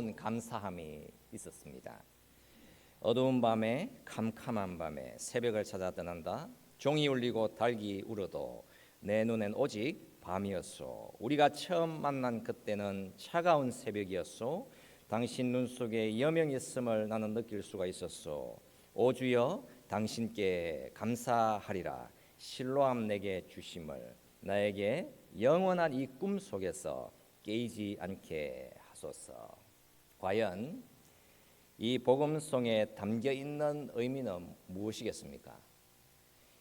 놀라운 감사함이 있었습니다. 어두운 밤에, 캄캄한 밤에 새벽을 찾아 떠난다. 종이 울리고 닭이 울어도 내 눈엔 오직 밤이었소. 우리가 처음 만난 그때는 차가운 새벽이었소. 당신 눈 속에 여명이 있음을 나는 느낄 수가 있었소. 오 주여, 당신께 감사하리라. 실로암 내게 주심을, 나에게 영원한 이 꿈 속에서 깨이지 않게 하소서. 과연 이 복음송에 담겨 있는 의미는 무엇이겠습니까?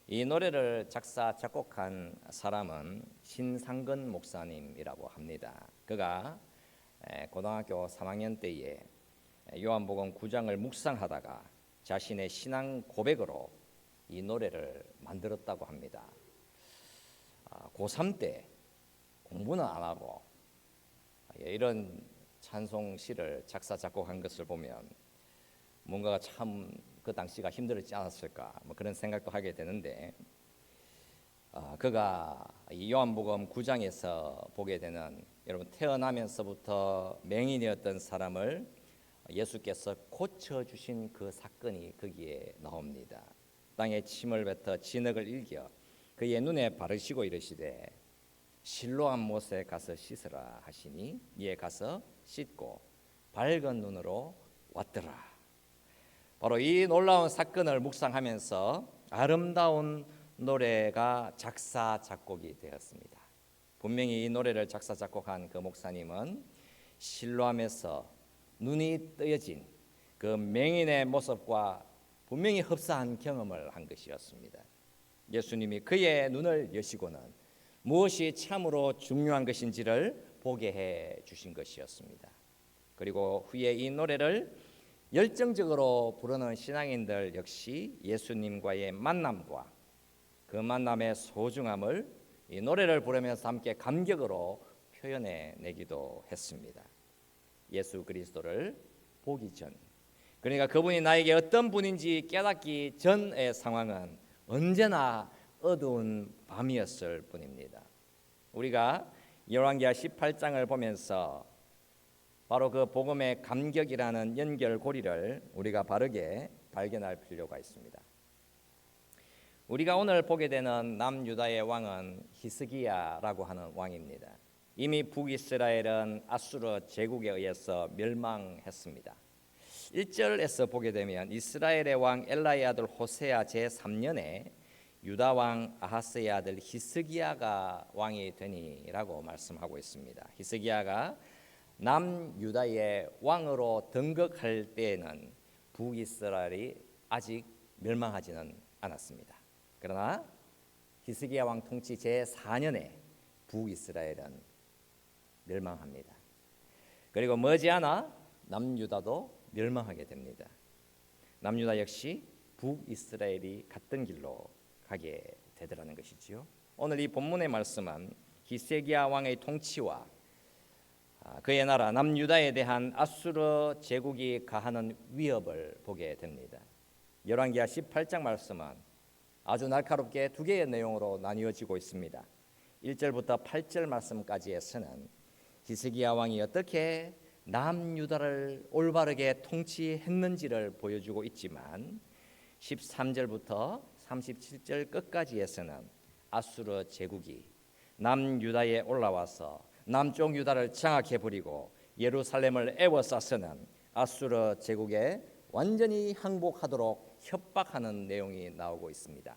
이 노래를 작사 작곡한 사람은 신상근 목사님이라고 합니다. 그가 고등학교 3학년 때에 요한복음 9장을 묵상하다가 자신의 신앙 고백으로 이 노래를 만들었다고 합니다. 고3 때 공부는 안 하고 이런 찬송시를 작사 작곡한 것을 보면 뭔가 참 그 당시가 힘들었지 않았을까 그런 생각도 하게 되는데, 그가 이 요한복음 9장에서 보게 되는, 여러분 태어나면서부터 맹인이었던 사람을 예수께서 고쳐주신 그 사건이 거기에 나옵니다. 땅에 침을 뱉어 진흙을 일겨 그의 눈에 바르시고 이르시되 실로암 못에 가서 씻으라 하시니 이에 가서 씻고 밝은 눈으로 왔더라. 바로 이 놀라운 사건을 묵상하면서 아름다운 노래가 작사 작곡이 되었습니다. 분명히 이 노래를 작사 작곡한 그 목사님은 실로암에서 눈이 뜨여진 그 맹인의 모습과 분명히 흡사한 경험을 한 것이었습니다. 예수님이 그의 눈을 여시고는 무엇이 참으로 중요한 것인지를 보게 해 주신 것이었습니다. 그리고 후에 이 노래를 열정적으로 부르는 신앙인들 역시 예수님과의 만남과 그 만남의 소중함을 이 노래를 부르면서 함께 감격으로 표현해 내기도 했습니다. 예수 그리스도를 보기 전, 그러니까 그분이 나에게 어떤 분인지 깨닫기 전의 상황은 언제나 어두운 밤이었을 뿐입니다. 우리가 열왕기하 18장을 보면서 바로 그 복음의 감격이라는 연결고리를 우리가 바르게 발견할 필요가 있습니다. 우리가 오늘 보게 되는 남유다의 왕은 히스기야라고 하는 왕입니다. 이미 북이스라엘은 아수르 제국에 의해서 멸망했습니다. 1절에서 보게 되면 이스라엘의 왕 엘라의 아들 호세아 제3년에 유다 왕 아하스의 아들 히스기야가 왕이 되니라고 말씀하고 있습니다. 히스기야가 남유다의 왕으로 등극할 때에는 북이스라엘이 아직 멸망하지는 않았습니다. 그러나 히스기야 왕 통치 제4년에 북이스라엘은 멸망합니다. 그리고 머지않아 남유다도 멸망하게 됩니다. 남유다 역시 북이스라엘이 갔던 길로 가게 되더라는 것이지요. 오늘 이 본문의 말씀은 히스기야 왕의 통치와 그의 나라 남유다에 대한 아수르 제국이 가하는 위협을 보게 됩니다. 열왕기하 18장 말씀은 아주 날카롭게 두 개의 내용으로 나뉘어지고 있습니다. 1절부터 8절 말씀까지에서는 히스기야 왕이 어떻게 남유다를 올바르게 통치했는지를 보여주고 있지만 13절부터 37절 끝까지에서는 아수르 제국이 남유다에 올라와서 남쪽 유다를 장악해 버리고 예루살렘을 에워싸서는 아수르 제국에 완전히 항복하도록 협박하는 내용이 나오고 있습니다.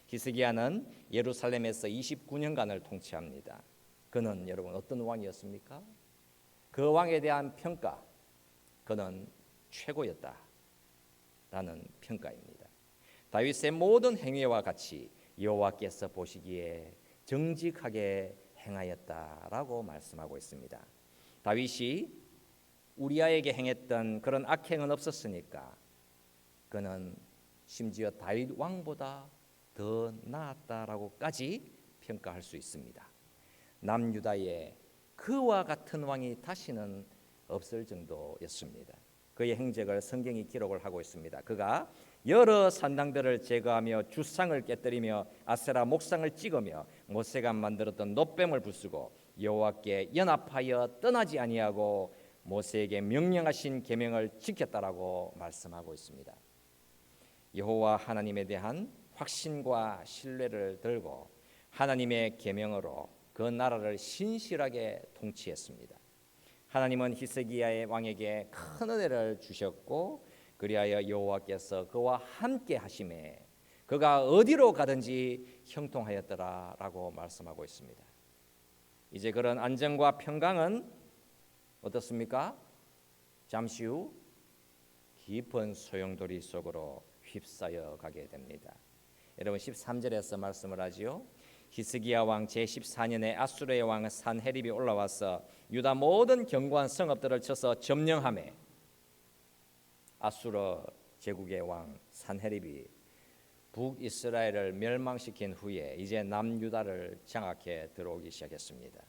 히스기야는 예루살렘에서 29년간을 통치합니다. 그는 여러분 어떤 왕이었습니까? 그 왕에 대한 평가, 그는 최고였다라는 평가입니다. 다윗의 모든 행위와 같이 여호와께서 보시기에 정직하게 행하였다라고 말씀하고 있습니다. 다윗이 우리아에게 행했던 그런 악행은 없었으니까 그는 심지어 다윗 왕보다 더 나았다라고까지 평가할 수 있습니다. 남유다에 그와 같은 왕이 다시는 없을 정도였습니다. 그의 행적을 성경이 기록을 하고 있습니다. 그가 여러 산당들을 제거하며 주상을 깨뜨리며 아세라 목상을 찍으며 모세가 만들었던 놋뱀을 부수고 여호와께 연합하여 떠나지 아니하고 모세에게 명령하신 계명을 지켰다라고 말씀하고 있습니다. 여호와 하나님에 대한 확신과 신뢰를 들고 하나님의 계명으로 그 나라를 신실하게 통치했습니다. 하나님은 히스기야의 왕에게 큰 은혜를 주셨고 그리하여 여호와께서 그와 함께 하심에 그가 어디로 가든지 형통하였더라라고 말씀하고 있습니다. 이제 그런 안정과 평강은 어떻습니까? 잠시 후 깊은 소용돌이 속으로 휩싸여 가게 됩니다. 여러분 13절에서 말씀을 하지요. 히스기야 왕 제14년에 아수르의 왕 산헤립이 올라와서 유다 모든 견고한 성읍들을 쳐서 점령하매 아수르 제국의 왕 산헤립이 북이스라엘을 멸망시킨 후에 이제 남유다를 장악해 들어오기 시작했습니다.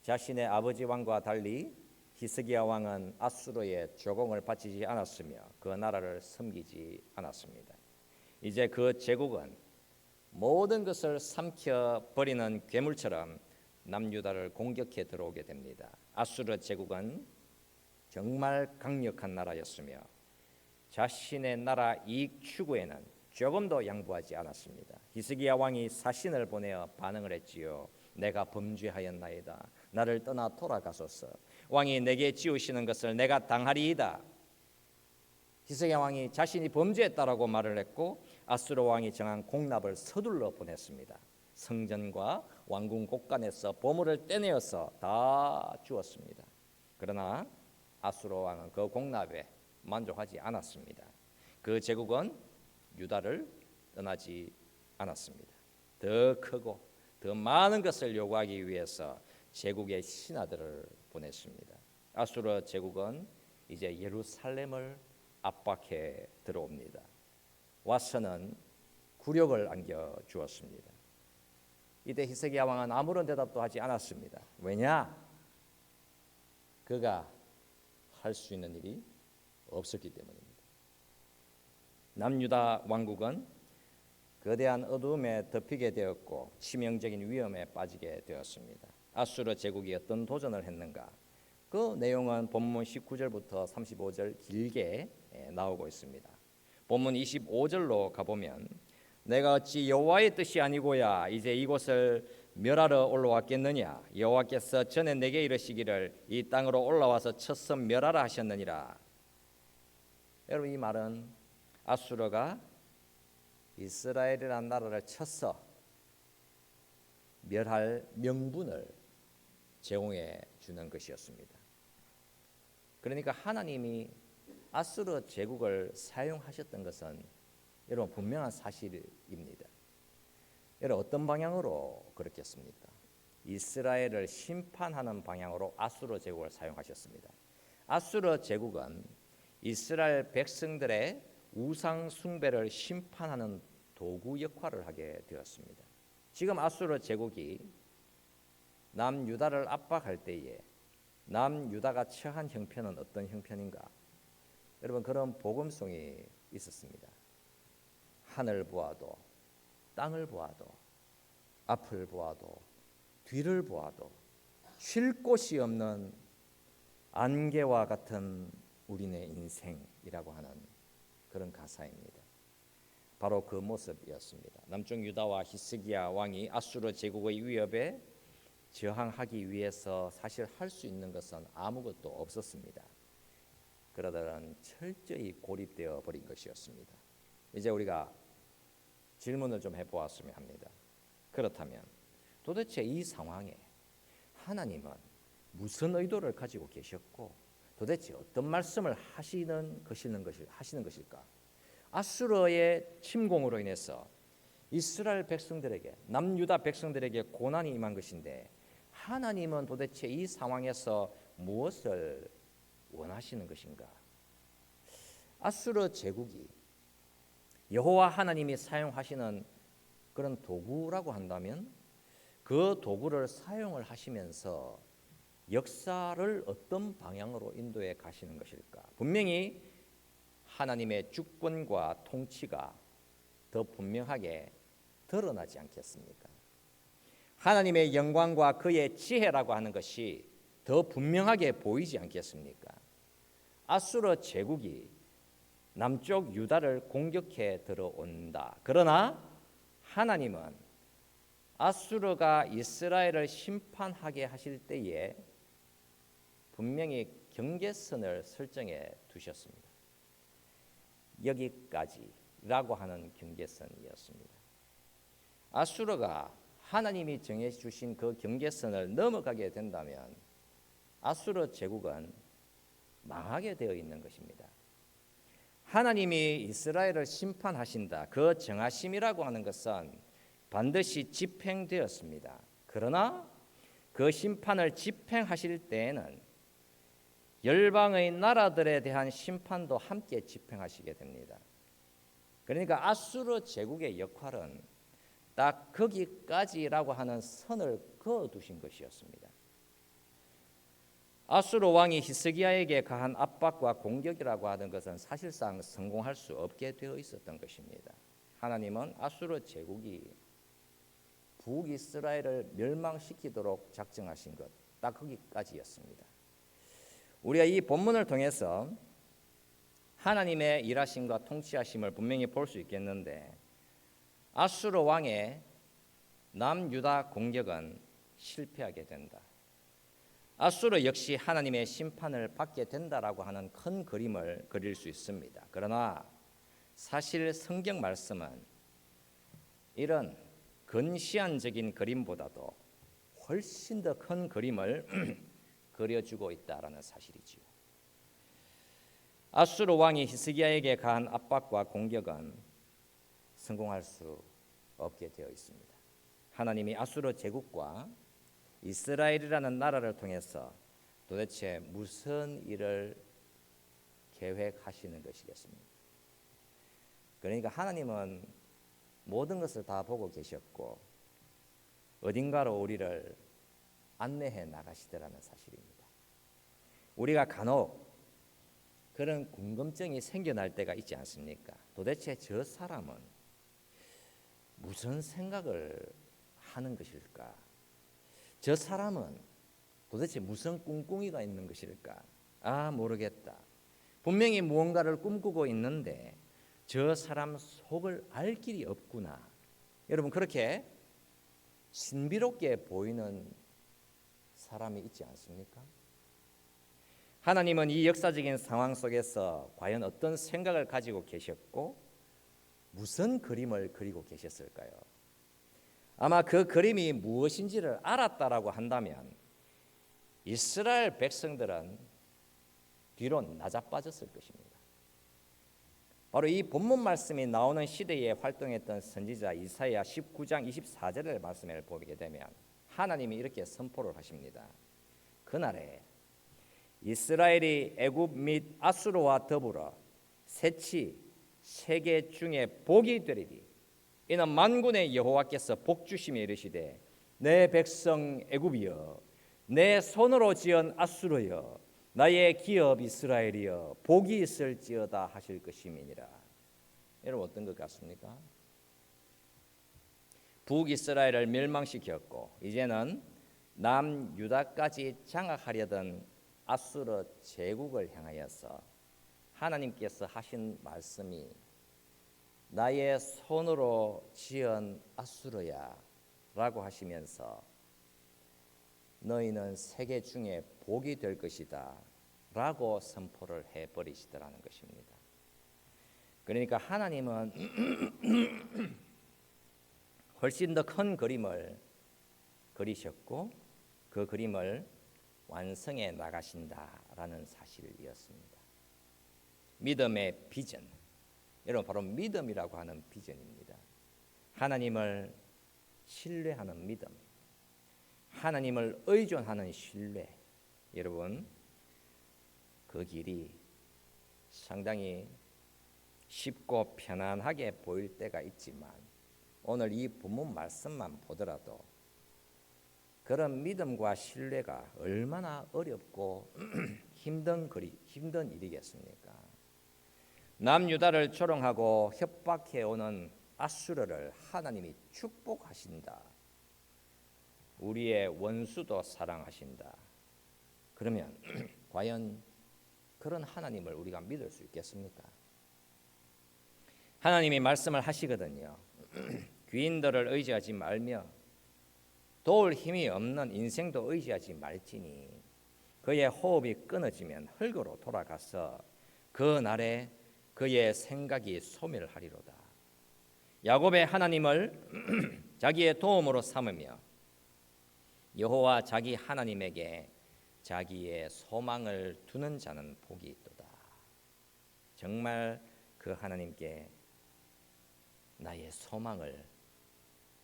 자신의 아버지 왕과 달리 히스기야 왕은 아수르의 조공을 바치지 않았으며 그 나라를 섬기지 않았습니다. 이제 그 제국은 모든 것을 삼켜버리는 괴물처럼 남유다를 공격해 들어오게 됩니다. 아수르 제국은 정말 강력한 나라였으며 자신의 나라 이익 추구에는 조금도 양보하지 않았습니다. 히스기야 왕이 사신을 보내어 반응을 했지요. 내가 범죄하였나이다. 나를 떠나 돌아가소서. 왕이 내게 지으시는 것을 내가 당하리이다. 히스기야 왕이 자신이 범죄했다라고 말을 했고 아수르 왕이 정한 공납을 서둘러 보냈습니다. 성전과 왕궁 곳간에서 보물을 떼내어서 다 주었습니다. 그러나 아수르 왕은 그 공납에 만족하지 않았습니다. 그 제국은 유다를 떠나지 않았습니다. 더 크고 더 많은 것을 요구하기 위해서 제국의 신하들을 보냈습니다. 아수르 제국은 이제 예루살렘을 압박해 들어옵니다. 와서는 굴욕을 안겨 주었습니다. 이때 히스기야 왕은 아무런 대답도 하지 않았습니다. 왜냐? 그가 할 수 있는 일이 없었기 때문입니다. 남유다 왕국은 거대한 어두움에 덮이게 되었고 치명적인 위험에 빠지게 되었습니다. 아수르 제국이 어떤 도전을 했는가? 그 내용은 본문 19절부터 35절 길게 나오고 있습니다. 본문 25절로 가보면 내가 어찌 여호와의 뜻이 아니고야 이제 이곳을 멸하러 올라왔겠느냐? 여호와께서 전에 내게 이르시기를 이 땅으로 올라와서 쳐서 멸하라 하셨느니라. 여러분 이 말은 아수르가 이스라엘이라는 나라를 쳐서 멸할 명분을 제공해 주는 것이었습니다. 그러니까 하나님이 아수르 제국을 사용하셨던 것은 여러분 분명한 사실입니다. 여러분 어떤 방향으로 그렇겠습니까? 이스라엘을 심판하는 방향으로 아수르 제국을 사용하셨습니다. 아수르 제국은 이스라엘 백성들의 우상 숭배를 심판하는 도구 역할을 하게 되었습니다. 지금 아수르 제국이 남유다를 압박할 때에 남유다가 처한 형편은 어떤 형편인가? 여러분 그런 복음성이 있었습니다. 하늘 보아도 땅을 보아도 앞을 보아도 뒤를 보아도 쉴 곳이 없는 안개와 같은 우리네 인생이라고 하는 그런 가사입니다. 바로 그 모습이었습니다. 남쪽 유다와 히스기야 왕이 아수르 제국의 위협에 저항하기 위해서 사실 할 수 있는 것은 아무것도 없었습니다. 그러다는 철저히 고립되어 버린 것이었습니다. 이제 우리가 질문을 좀 해보았으면 합니다. 그렇다면 도대체 이 상황에 하나님은 무슨 의도를 가지고 계셨고 도대체 어떤 말씀을 하시는 것일까? 아수르의 침공으로 인해서 이스라엘 백성들에게 남유다 백성들에게 고난이 임한 것인데 하나님은 도대체 이 상황에서 무엇을 원하시는 것인가? 아수르 제국이 여호와 하나님이 사용하시는 그런 도구라고 한다면 그 도구를 사용을 하시면서 역사를 어떤 방향으로 인도해 가시는 것일까? 분명히 하나님의 주권과 통치가 더 분명하게 드러나지 않겠습니까? 하나님의 영광과 그의 지혜라고 하는 것이 더 분명하게 보이지 않겠습니까? 아수르 제국이 남쪽 유다를 공격해 들어온다. 그러나 하나님은 아수르가 이스라엘을 심판하게 하실 때에 분명히 경계선을 설정해 두셨습니다. 여기까지라고 하는 경계선이었습니다. 아수르가 하나님이 정해 주신 그 경계선을 넘어가게 된다면 아수르 제국은 망하게 되어 있는 것입니다. 하나님이 이스라엘을 심판하신다. 그 정하심이라고 하는 것은 반드시 집행되었습니다. 그러나 그 심판을 집행하실 때에는 열방의 나라들에 대한 심판도 함께 집행하시게 됩니다. 그러니까 아수르 제국의 역할은 딱 거기까지라고 하는 선을 그어두신 것이었습니다. 아수르 왕이 히스기야에게 가한 압박과 공격이라고 하는 것은 사실상 성공할 수 없게 되어 있었던 것입니다. 하나님은 아수르 제국이 북이스라엘을 멸망시키도록 작정하신 것, 딱 거기까지였습니다. 우리가 이 본문을 통해서 하나님의 일하심과 통치하심을 분명히 볼 수 있겠는데 아수르 왕의 남유다 공격은 실패하게 된다. 아수르 역시 하나님의 심판을 받게 된다라고 하는 큰 그림을 그릴 수 있습니다. 그러나 사실 성경 말씀은 이런 근시안적인 그림보다도 훨씬 더 큰 그림을 그려주고 있다라는 사실이지요. 아수르 왕이 히스기야에게 가한 압박과 공격은 성공할 수 없게 되어 있습니다. 하나님이 아수르 제국과 이스라엘이라는 나라를 통해서 도대체 무슨 일을 계획하시는 것이겠습니까? 그러니까 하나님은 모든 것을 다 보고 계셨고 어딘가로 우리를 안내해 나가시더라는 사실입니다. 우리가 간혹 그런 궁금증이 생겨날 때가 있지 않습니까? 도대체 저 사람은 무슨 생각을 하는 것일까? 저 사람은 도대체 무슨 꿍꿍이가 있는 것일까? 모르겠다. 분명히 무언가를 꿈꾸고 있는데 저 사람 속을 알 길이 없구나. 여러분 그렇게 신비롭게 보이는 사람이 있지 않습니까? 하나님은 이 역사적인 상황 속에서 과연 어떤 생각을 가지고 계셨고 무슨 그림을 그리고 계셨을까요? 아마 그 그림이 무엇인지를 알았다라고 한다면 이스라엘 백성들은 뒤로 나자빠졌을 것입니다. 바로 이 본문 말씀이 나오는 시대에 활동했던 선지자 이사야 19장 24절의 말씀을 보게 되면 하나님이 이렇게 선포를 하십니다. 그날에 이스라엘이 애굽 및 아수르와 더불어 셋이 세계 중에 복이 되리니 이는 만군의 여호와께서 복주심에 이르시되 내 백성 애굽이여 내 손으로 지은 아수르여 나의 기업 이스라엘이여 복이 있을지어다 하실 것임이니라. 여러분 어떤 것 같습니까? 북이스라엘을 멸망시켰고 이제는 남유다까지 장악하려던 아수르 제국을 향하여서 하나님께서 하신 말씀이 나의 손으로 지은 아수르야 라고 하시면서 너희는 세계 중에 복이 될 것이다 라고 선포를 해버리시더라는 것입니다. 그러니까 하나님은 훨씬 더 큰 그림을 그리셨고 그 그림을 완성해 나가신다라는 사실이었습니다. 믿음의 비전, 여러분 바로 믿음이라고 하는 비전입니다. 하나님을 신뢰하는 믿음, 하나님을 의존하는 신뢰. 여러분 그 길이 상당히 쉽고 편안하게 보일 때가 있지만 오늘 이 본문 말씀만 보더라도 그런 믿음과 신뢰가 얼마나 어렵고 힘든 일이겠습니까? 남유다를 조롱하고 협박해오는 아수르를 하나님이 축복하신다. 우리의 원수도 사랑하신다. 그러면 과연 그런 하나님을 우리가 믿을 수 있겠습니까? 하나님이 말씀을 하시거든요. 귀인들을 의지하지 말며 도울 힘이 없는 인생도 의지하지 말지니 그의 호흡이 끊어지면 흙으로 돌아가서 그 날에 그의 생각이 소멸하리로다. 야곱의 하나님을 자기의 도움으로 삼으며 여호와 자기 하나님에게 자기의 소망을 두는 자는 복이 있도다. 정말 그 하나님께 나의 소망을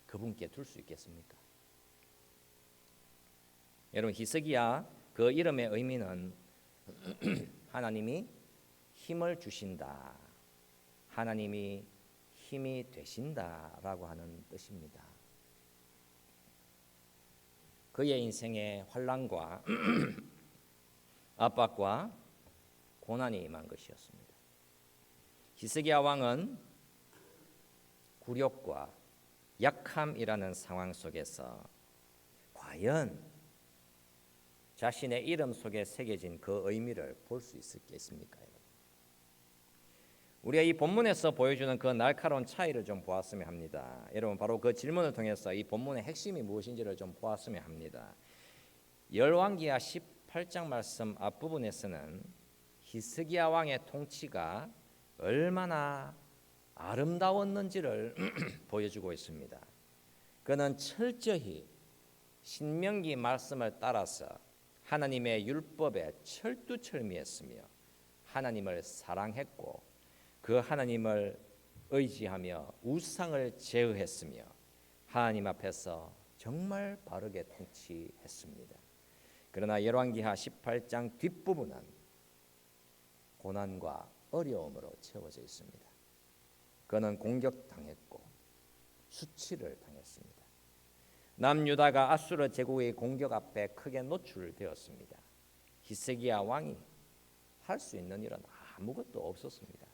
그분께 둘 수 있겠습니까? 여러분, 히스기야 그 이름의 의미는 하나님이 힘을 주신다, 하나님이 힘이 되신다라고 하는 뜻입니다. 그의 인생에 환난과 압박과 고난이 임한 것이었습니다. 히스기야 왕은 굴욕과 약함이라는 상황 속에서 과연 자신의 이름 속에 새겨진 그 의미를 볼 수 있겠습니까? 우리가 이 본문에서 보여주는 그 날카로운 차이를 좀 보았으면 합니다. 여러분, 바로 그 질문을 통해서 이 본문의 핵심이 무엇인지를 좀 보았으면 합니다. 열왕기하 18장 말씀 앞부분에서는 히스기야 왕의 통치가 얼마나 아름다웠는지를 보여주고 있습니다. 그는 철저히 신명기 말씀을 따라서 하나님의 율법에 철두철미했으며 하나님을 사랑했고 그 하나님을 의지하며 우상을 제어했으며 하나님 앞에서 정말 바르게 통치했습니다. 그러나 열왕기하 18장 뒷부분은 고난과 어려움으로 채워져 있습니다. 그는 공격당했고 수치를 당했습니다. 남유다가 아수르 제국의 공격 앞에 크게 노출되었습니다. 히스기야 왕이 할 수 있는 일은 아무것도 없었습니다.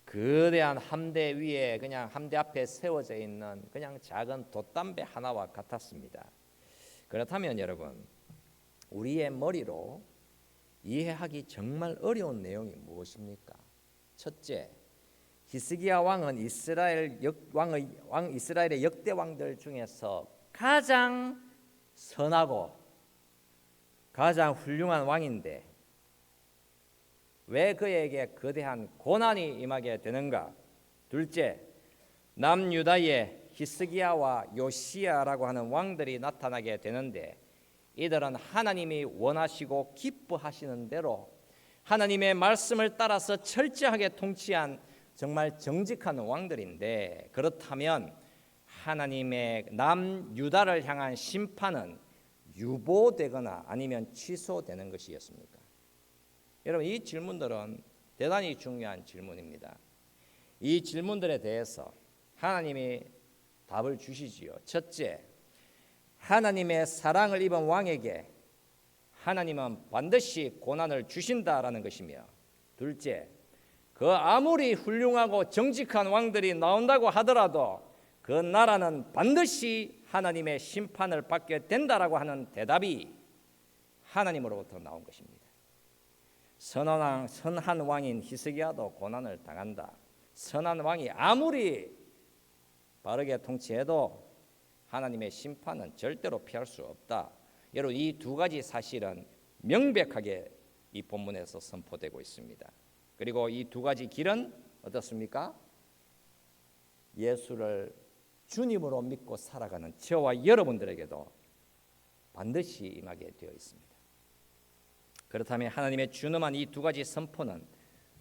거대한 함대 위에 그냥 함대 앞에 세워져 있는 그냥 작은 돛담배 하나와 같았습니다. 그렇다면 여러분, 우리의 머리로 이해하기 정말 어려운 내용이 무엇입니까? 첫째, 히스기야 왕은 이스라엘의 역대 왕들 중에서 가장 선하고 가장 훌륭한 왕인데 왜 그에게 거대한 고난이 임하게 되는가? 둘째, 남유다의 히스기야와 요시야라고 하는 왕들이 나타나게 되는데 이들은 하나님이 원하시고 기뻐하시는 대로 하나님의 말씀을 따라서 철저하게 통치한 정말 정직한 왕들인데, 그렇다면 하나님의 남유다를 향한 심판은 유보되거나 아니면 취소되는 것이었습니까? 여러분, 이 질문들은 대단히 중요한 질문입니다. 이 질문들에 대해서 하나님이 답을 주시지요. 첫째, 하나님의 사랑을 입은 왕에게 하나님은 반드시 고난을 주신다라는 것이며, 둘째, 그 아무리 훌륭하고 정직한 왕들이 나온다고 하더라도 그 나라는 반드시 하나님의 심판을 받게 된다라고 하는 대답이 하나님으로부터 나온 것입니다. 선한 왕인 히스기야도 고난을 당한다. 선한 왕이 아무리 바르게 통치해도 하나님의 심판은 절대로 피할 수 없다. 여러분, 이 두 가지 사실은 명백하게 이 본문에서 선포되고 있습니다. 그리고 이 두 가지 길은 어떻습니까? 예수를 주님으로 믿고 살아가는 저와 여러분들에게도 반드시 임하게 되어 있습니다. 그렇다면 하나님의 준엄한 이 두 가지 선포는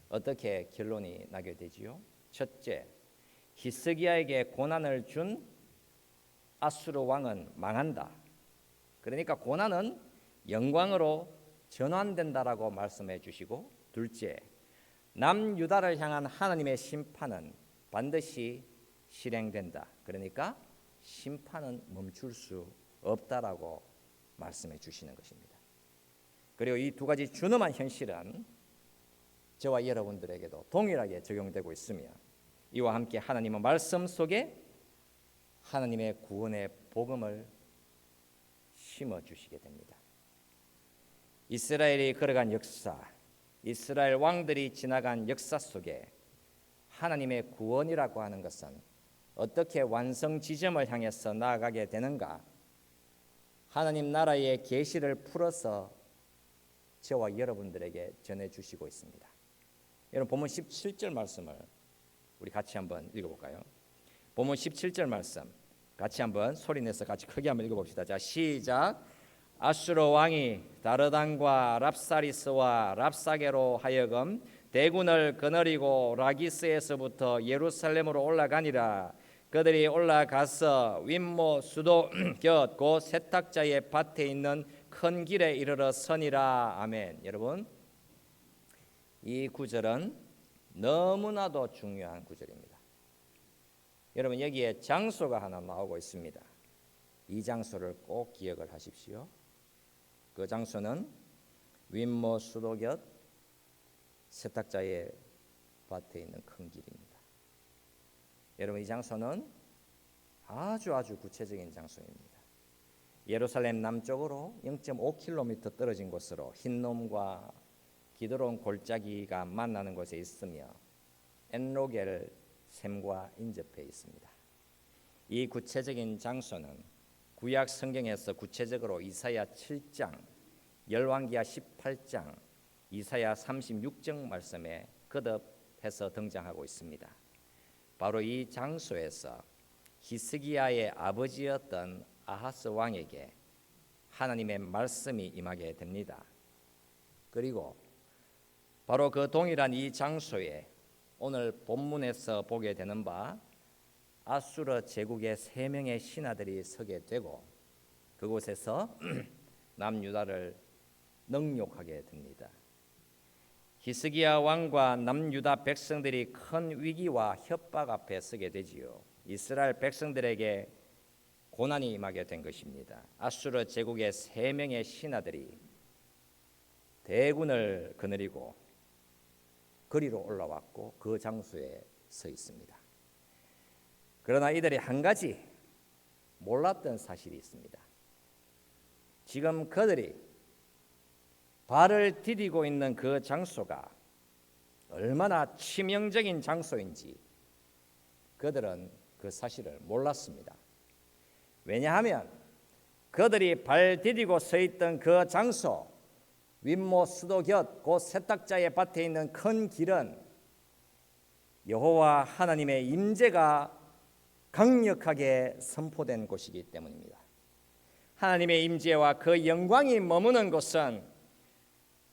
어떻게 결론이 나게 되지요? 첫째, 히스기야에게 고난을 준 아수르 왕은 망한다. 그러니까 고난은 영광으로 전환된다라고 말씀해 주시고, 둘째, 남유다를 향한 하나님의 심판은 반드시 실행된다. 그러니까 심판은 멈출 수 없다라고 말씀해 주시는 것입니다. 그리고 이 두 가지 준엄한 현실은 저와 여러분들에게도 동일하게 적용되고 있으며, 이와 함께 하나님은 말씀 속에 하나님의 구원의 복음을 심어 주시게 됩니다. 이스라엘이 걸어간 역사, 이스라엘 왕들이 지나간 역사 속에 하나님의 구원이라고 하는 것은 어떻게 완성 지점을 향해서 나아가게 되는가? 하나님 나라의 계시를 풀어서 저와 여러분들에게 전해주시고 있습니다. 여러분 본문 17절 말씀을 우리 같이 한번 읽어볼까요? 본문 17절 말씀 같이 한번 소리내서 같이 크게 한번 읽어봅시다. 자, 시작. 아수르 왕이 다르단과 랍사리스와 랍사게로 하여금 대군을 거느리고 라기스에서부터 예루살렘으로 올라가니라. 그들이 올라가서 윗모 수도 곁 곧 세탁자의 밭에 있는 큰 길에 이르러 서니라. 아멘. 여러분, 이 구절은 너무나도 중요한 구절입니다. 여러분, 여기에 장소가 하나 나오고 있습니다. 이 장소를 꼭 기억을 하십시오. 그 장소는 윗모 수도 곁 세탁자의 밭에 있는 큰 길입니다. 여러분, 이 장소는 아주 구체적인 장소입니다. 예루살렘 남쪽으로 0.5km 떨어진 곳으로 흰놈과 기드론 골짜기가 만나는 곳에 있으며 엔로겔 샘과 인접해 있습니다. 이 구체적인 장소는 구약 성경에서 구체적으로 이사야 7장, 열왕기하 18장, 이사야 36장 말씀에 거듭해서 등장하고 있습니다. 바로 이 장소에서 히스기야의 아버지였던 아하스 왕에게 하나님의 말씀이 임하게 됩니다. 그리고 바로 그 동일한 이 장소에 오늘 본문에서 보게 되는 바 아수르 제국의 3명의 신하들이 서게 되고 그곳에서 남유다를 능욕하게 됩니다. 히스기야 왕과 남유다 백성들이 큰 위기와 협박 앞에 서게 되지요. 이스라엘 백성들에게 고난이 임하게 된 것입니다. 아수르 제국의 3명의 신하들이 대군을 거느리고 거리로 올라왔고 그 장소에 서 있습니다. 그러나 이들이 한 가지 몰랐던 사실이 있습니다. 지금 그들이 발을 디디고 있는 그 장소가 얼마나 치명적인 장소인지 그들은 그 사실을 몰랐습니다. 왜냐하면 그들이 발 디디고 서 있던 그 장소 윗모 수도 곁 곧 세탁자의 밭에 있는 큰 길은 여호와 하나님의 임재가 강력하게 선포된 곳이기 때문입니다. 하나님의 임재와 그 영광이 머무는 곳은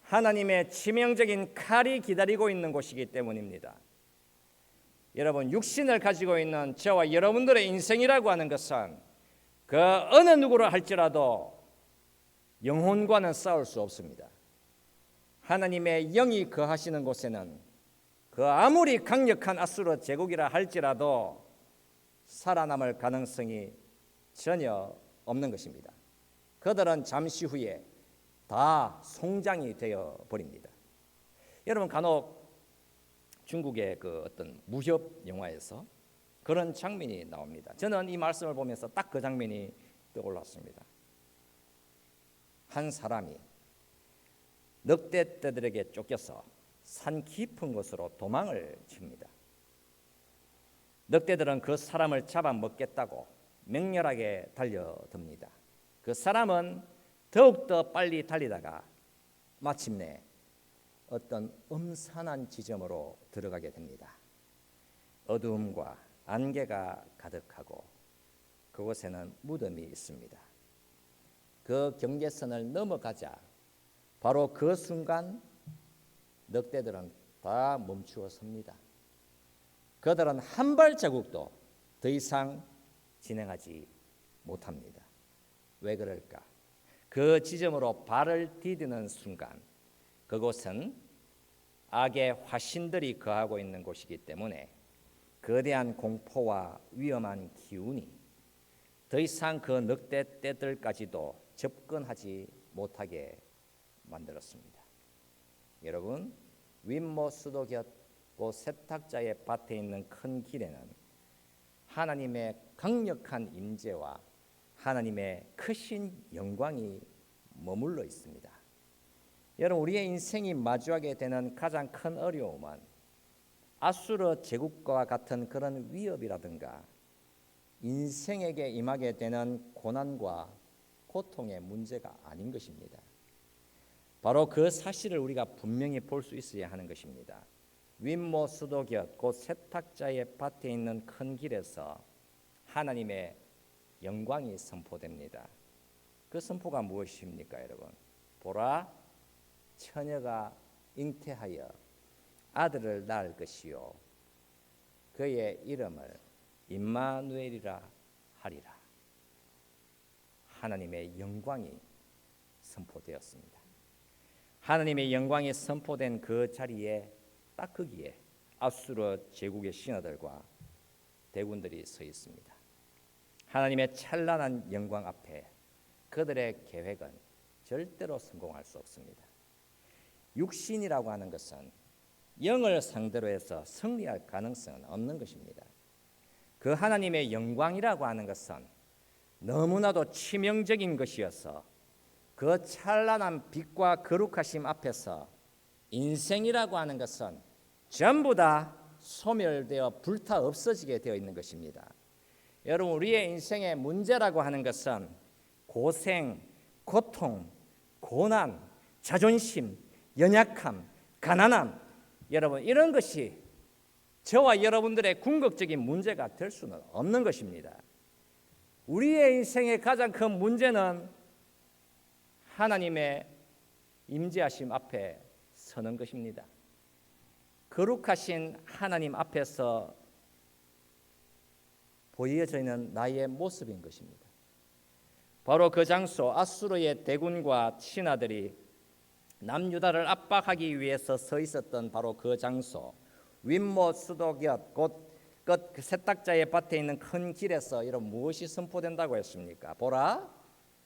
하나님의 치명적인 칼이 기다리고 있는 곳이기 때문입니다. 여러분, 육신을 가지고 있는 저와 여러분들의 인생이라고 하는 것은 그 어느 누구를 할지라도 영혼과는 싸울 수 없습니다. 하나님의 영이 거하시는 곳에는 그 아무리 강력한 아수르 제국이라 할지라도 살아남을 가능성이 전혀 없는 것입니다. 그들은 잠시 후에 다 송장이 되어 버립니다. 여러분, 간혹 중국의 그 어떤 무협 영화에서 그런 장면이 나옵니다. 저는 이 말씀을 보면서 딱 그 장면이 떠올랐습니다. 한 사람이 늑대떼들에게 쫓겨서 산 깊은 곳으로 도망을 칩니다. 늑대들은 그 사람을 잡아먹겠다고 맹렬하게 달려듭니다. 그 사람은 더욱더 빨리 달리다가 마침내 어떤 음산한 지점으로 들어가게 됩니다. 어두움과 안개가 가득하고 그곳에는 무덤이 있습니다. 그 경계선을 넘어가자 바로 그 순간 늑대들은 다 멈추어 섭니다. 그들은 한 발자국도 더 이상 진행하지 못합니다. 왜 그럴까? 그 지점으로 발을 디디는 순간 그곳은 악의 화신들이 거하고 있는 곳이기 때문에 거대한 공포와 위험한 기운이 더 이상 그 늑대떼들까지도 접근하지 못하게 만들었습니다. 여러분, 윗모 수도 곁 그 세탁자의 밭에 있는 큰 길에는 하나님의 강력한 임재와 하나님의 크신 영광이 머물러 있습니다. 여러분, 우리의 인생이 마주하게 되는 가장 큰 어려움은 아수르 제국과 같은 그런 위협이라든가 인생에게 임하게 되는 고난과 고통의 문제가 아닌 것입니다. 바로 그 사실을 우리가 분명히 볼 수 있어야 하는 것입니다. 윗모 수도곁 곧 세탁자의 밭에 있는 큰 길에서 하나님의 영광이 선포됩니다. 그 선포가 무엇입니까, 여러분? 보라, 처녀가 잉태하여 아들을 낳을 것이요 그의 이름을 임마누엘이라 하리라. 하나님의 영광이 선포되었습니다. 하나님의 영광이 선포된 그 자리에 딱 거기에 아수르 제국의 신하들과 대군들이 서 있습니다. 하나님의 찬란한 영광 앞에 그들의 계획은 절대로 성공할 수 없습니다. 육신이라고 하는 것은 영을 상대로 해서 승리할 가능성은 없는 것입니다. 그 하나님의 영광이라고 하는 것은 너무나도 치명적인 것이어서 그 찬란한 빛과 거룩하심 앞에서 인생이라고 하는 것은 전부 다 소멸되어 불타 없어지게 되어 있는 것입니다. 여러분, 우리의 인생의 문제라고 하는 것은 고생, 고통, 고난, 자존심, 연약함, 가난함, 여러분 이런 것이 저와 여러분들의 궁극적인 문제가 될 수는 없는 것입니다. 우리의 인생의 가장 큰 문제는 하나님의 임재하심 앞에 서는 것입니다. 거룩하신 하나님 앞에서 보여져 있는 나의 모습인 것입니다. 바로 그 장소 아수르의 대군과 신하들이 남유다를 압박하기 위해서 서 있었던 바로 그 장소 윗모 수도곁 곧 그 세탁자의 밭에 있는 큰 길에서 이런 무엇이 선포된다고 했습니까? 보라,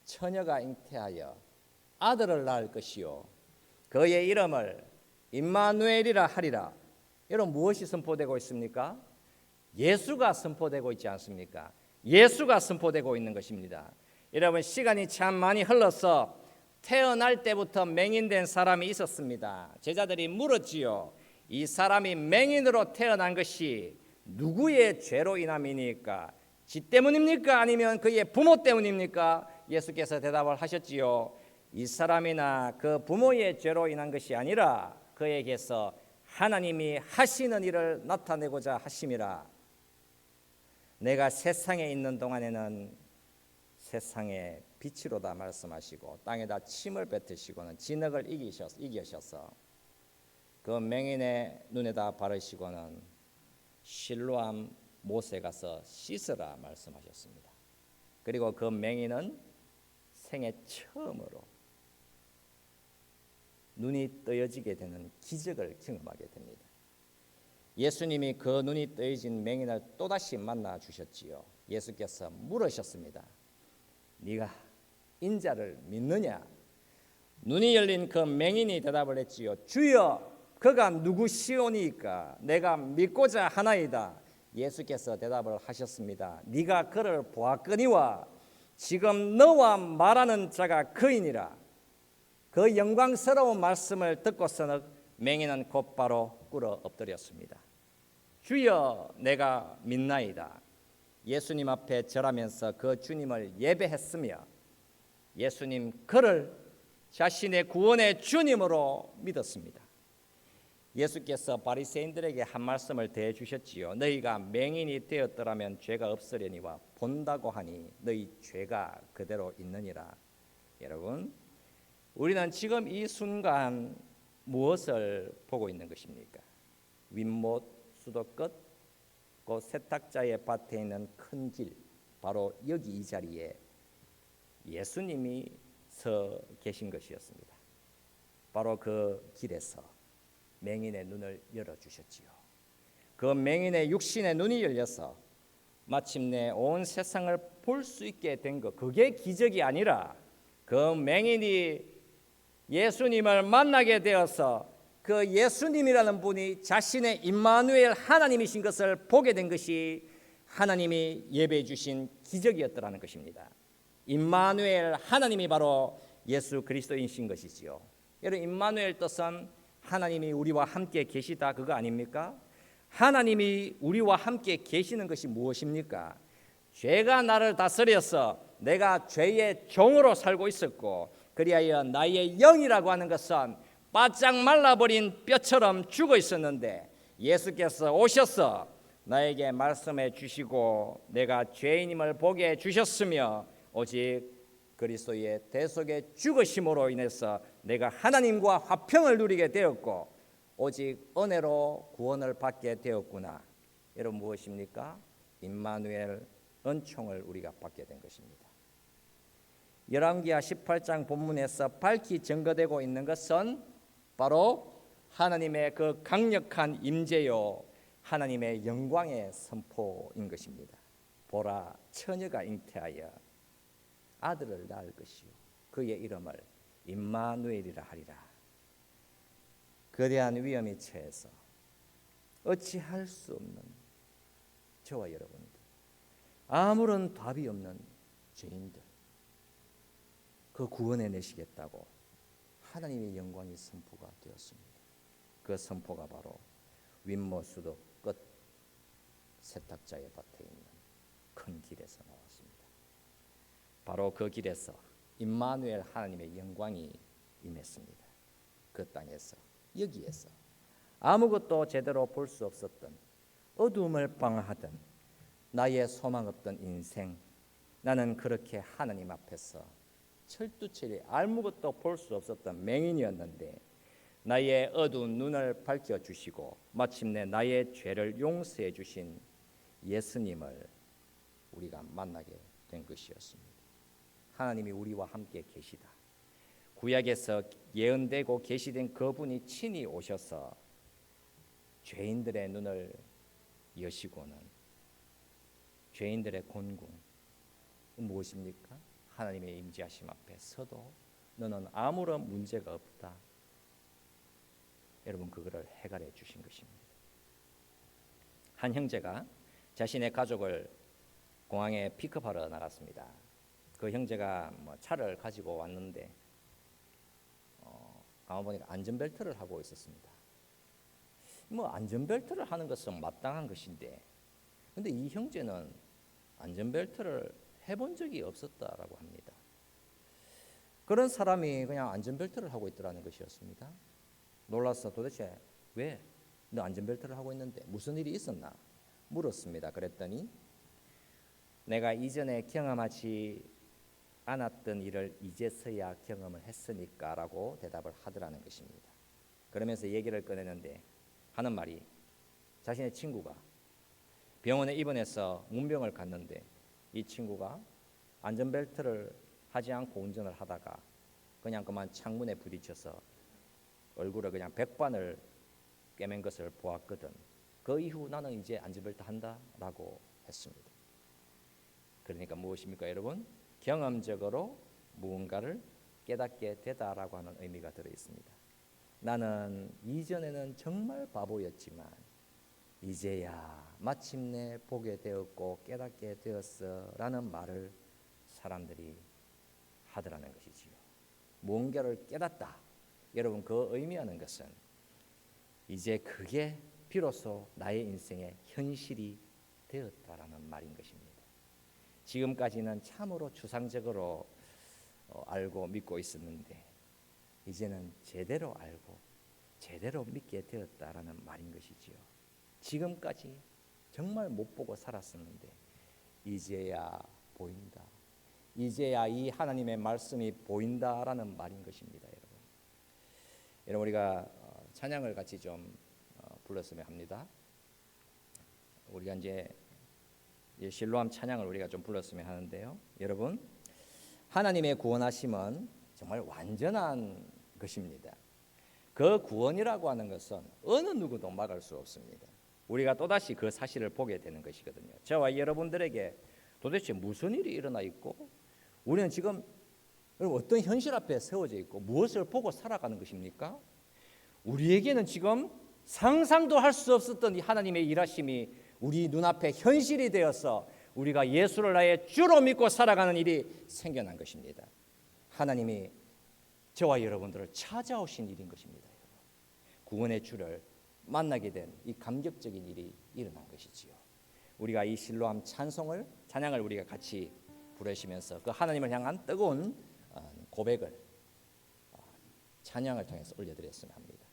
처녀가 잉태하여 아들을 낳을 것이요 그의 이름을 임마누엘이라 하리라. 이런 무엇이 선포되고 있습니까? 예수가 선포되고 있지 않습니까? 예수가 선포되고 있는 것입니다. 여러분, 시간이 참 많이 흘러서 태어날 때부터 맹인된 사람이 있었습니다. 제자들이 물었지요. 이 사람이 맹인으로 태어난 것이 누구의 죄로 인함이니까? 지 때문입니까? 아니면 그의 부모 때문입니까? 예수께서 대답을 하셨지요. 이 사람이나 그 부모의 죄로 인한 것이 아니라 그에게서 하나님이 하시는 일을 나타내고자 하심이라. 내가 세상에 있는 동안에는 세상의 빛이로다 말씀하시고 땅에다 침을 뱉으시고는 진흙을 이기셔서 그 맹인의 눈에다 바르시고는 실로암 못에 가서 씻으라 말씀하셨습니다. 그리고 그 맹인은 생애 처음으로 눈이 떠여지게 되는 기적을 경험하게 됩니다. 예수님이 그 눈이 떠여진 맹인을 또다시 만나 주셨지요. 예수께서 물으셨습니다. 네가 인자를 믿느냐? 눈이 열린 그 맹인이 대답을 했지요. 주여, 그가 누구시오니까 내가 믿고자 하나이다. 예수께서 대답을 하셨습니다. 네가 그를 보았거니와 지금 너와 말하는 자가 그이니라. 그 영광스러운 말씀을 듣고서는 맹인은 곧바로 꿇어 엎드렸습니다. 주여, 내가 믿나이다. 예수님 앞에 절하면서 그 주님을 예배했으며 예수님 그를 자신의 구원의 주님으로 믿었습니다. 예수께서 바리새인들에게 한 말씀을 대해 주셨지요. 너희가 맹인이 되었더라면 죄가 없으려니와 본다고 하니 너희 죄가 그대로 있느니라. 여러분, 우리는 지금 이 순간 무엇을 보고 있는 것입니까? 윗못 수도 끝, 그 세탁자의 밭에 있는 큰 길, 바로 여기 이 자리에 예수님이 서 계신 것이었습니다. 바로 그 길에서 맹인의 눈을 열어주셨지요. 그 맹인의 육신의 눈이 열려서 마침내 온 세상을 볼 수 있게 된 것, 그게 기적이 아니라 그 맹인이 예수님을 만나게 되어서 그 예수님이라는 분이 자신의 임마누엘 하나님이신 것을 보게 된 것이 하나님이 예배해 주신 기적이었더라는 것입니다. 임마누엘 하나님이 바로 예수 그리스도이신 것이지요. 여러분, 임마누엘 뜻은 하나님이 우리와 함께 계시다, 그거 아닙니까? 하나님이 우리와 함께 계시는 것이 무엇입니까? 죄가 나를 다스려서 내가 죄의 종으로 살고 있었고, 그리하여 나의 영이라고 하는 것은 바짝 말라버린 뼈처럼 죽어 있었는데 예수께서 오셔서 나에게 말씀해 주시고 내가 죄인임을 보게 해주셨으며, 오직 그리스도의 대속의 죽으심으로 인해서 내가 하나님과 화평을 누리게 되었고 오직 은혜로 구원을 받게 되었구나. 여러분, 무엇입니까? 임마누엘, 은총을 우리가 받게 된 것입니다. 열왕기하 18장 본문에서 밝히 증거되고 있는 것은 바로 하나님의 그 강력한 임재요, 하나님의 영광의 선포인 것입니다. 보라, 처녀가 잉태하여 아들을 낳을 것이요 그의 이름을 임마누엘이라 하리라. 거대한 위험이 처해서 어찌할 수 없는 저와 여러분들, 아무런 답이 없는 죄인들, 그 구원해 내시겠다고 하나님의 영광이 선포가 되었습니다. 그 선포가 바로 윗모수도 끝 세탁자의 밭에 있는 큰 길에서 나왔습니다. 바로 그 길에서 임마누엘, 하나님의 영광이 임했습니다. 그 땅에서, 여기에서 아무것도 제대로 볼 수 없었던, 어두움을 방하던 나의 소망 없던 인생, 나는 그렇게 하나님 앞에서 철두철이 아무것도 볼 수 없었던 맹인이었는데 나의 어두운 눈을 밝혀주시고 마침내 나의 죄를 용서해 주신 예수님을 우리가 만나게 된 것이었습니다. 하나님이 우리와 함께 계시다. 구약에서 예언되고 계시된 그분이 친히 오셔서 죄인들의 눈을 여시고는 죄인들의 곤궁, 무엇입니까? 하나님의 임재하심 앞에 서도 너는 아무런 문제가 없다. 여러분, 그거를 해결해 주신 것입니다. 한 형제가 자신의 가족을 공항에 픽업하러 나갔습니다. 그 형제가 차를 가지고 왔는데 가만 보니까 안전벨트를 하고 있었습니다. 안전벨트를 하는 것은 마땅한 것인데, 근데 이 형제는 안전벨트를 해본 적이 없었다라고 합니다. 그런 사람이 그냥 안전벨트를 하고 있더라는 것이었습니다. 놀라서 도대체 왜 너 안전벨트를 하고 있는데 무슨 일이 있었나 물었습니다. 그랬더니 내가 이전에 경험하지 않았던 일을 이제서야 경험을 했으니까 라고 대답을 하더라는 것입니다. 그러면서 얘기를 꺼내는데 하는 말이, 자신의 친구가 병원에 입원해서 문병을 갔는데 이 친구가 안전벨트를 하지 않고 운전을 하다가 그냥 그만 창문에 부딪혀서 얼굴에 그냥 백반을 꿰맨 것을 보았거든. 그 이후 나는 이제 안전벨트 한다라고 했습니다. 그러니까 무엇입니까, 여러분? 경험적으로 무언가를 깨닫게 되다라고 하는 의미가 들어 있습니다. 나는 이전에는 정말 바보였지만 이제야 마침내 보게 되었고 깨닫게 되었어라는 말을 사람들이 하더라는 것이지요. 무언가를 깨닫다. 여러분, 그 의미하는 것은 이제 그게 비로소 나의 인생의 현실이 되었다라는 말인 것입니다. 지금까지는 참으로 추상적으로 알고 믿고 있었는데 이제는 제대로 알고 제대로 믿게 되었다라는 말인 것이지요. 지금까지 정말 못 보고 살았었는데 이제야 보인다. 이제야 이 하나님의 말씀이 보인다라는 말인 것입니다, 여러분. 여러분, 우리가 찬양을 같이 좀 불렀으면 합니다. 우리가 이제 실로암 찬양을 우리가 좀 불렀으면 하는데요. 여러분, 하나님의 구원하심은 정말 완전한 것입니다. 그 구원이라고 하는 것은 어느 누구도 막을 수 없습니다. 우리가 또다시 그 사실을 보게 되는 것이거든요. 저와 여러분들에게 도대체 무슨 일이 일어나 있고 우리는 지금 어떤 현실 앞에 세워져 있고 무엇을 보고 살아가는 것입니까? 우리에게는 지금 상상도 할 수 없었던 이 하나님의 일하심이 우리 눈앞에 현실이 되어서 우리가 예수를 나의 주로 믿고 살아가는 일이 생겨난 것입니다. 하나님이 저와 여러분들을 찾아오신 일인 것입니다. 구원의 주를 만나게 된 이 감격적인 일이 일어난 것이지요. 우리가 이 실로암 찬양을 우리가 같이 부르시면서 그 하나님을 향한 뜨거운 고백을 찬양을 통해서 올려드렸으면 합니다.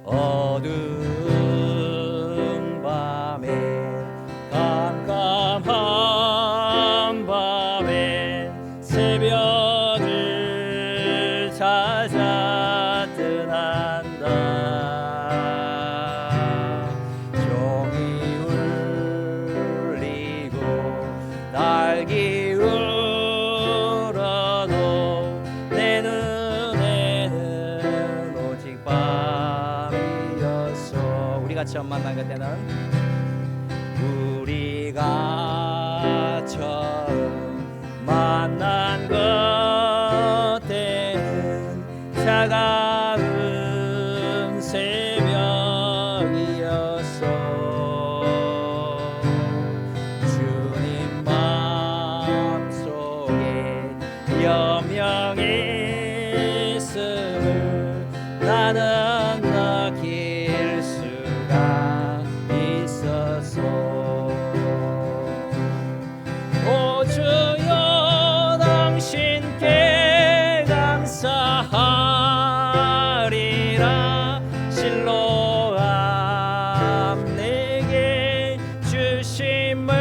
어두운 밤에 깜깜한 밤에 새벽을 찾아 떠난다. 종이 울리고 날개 울어도 내 눈에는 오직 밤이었어. 우리가 처음 만난 그때는 우리가 처음 만난 그때는 차가운 새벽이었어. 주님 마음속에 여명이 있음을 나는 느낄 수가 있었어. 오 주여 당신께 감사하리라. 실로암 내게 주심을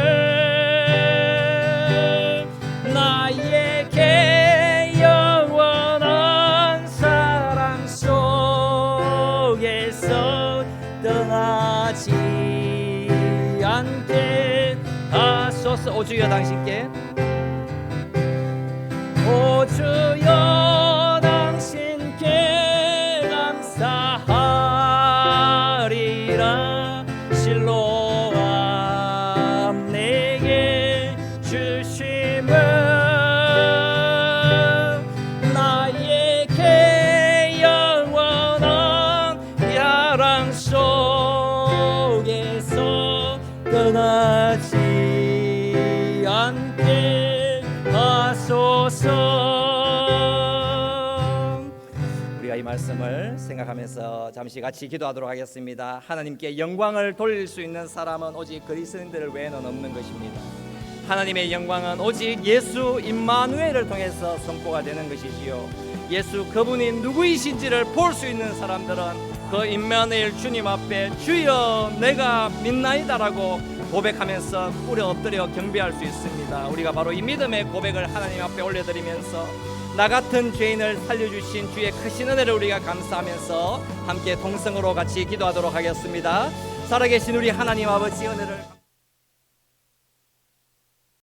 나에게 영원한 사랑 속에서 떠나지 않게 하소서. 오 주여 당신께, 오 주여 당신께 감사하리라. 실로암 내게 주심을 나에게 영원한 사랑 속에서 떠나지 않게 하소서. 우리가 이 말씀을 생각하면서 잠시 같이 기도하도록 하겠습니다. 하나님께 영광을 돌릴 수 있는 사람은 오직 그리스도인들 외에는 없는 것입니다. 하나님의 영광은 오직 예수 임마누엘을 통해서 선포가 되는 것이지요. 예수 그분이 누구이신지를 볼 수 있는 사람들은 그 임마누엘 주님 앞에 주여 내가 믿나이다라고 고백하면서 꿇어 엎드려 경배할 수 있습니다. 우리가 바로 이 믿음의 고백을 하나님 앞에 올려드리면서 나 같은 죄인을 살려주신 주의 크신 은혜를 우리가 감사하면서 함께 동성으로 같이 기도하도록 하겠습니다. 살아계신 우리 하나님 아버지 은혜를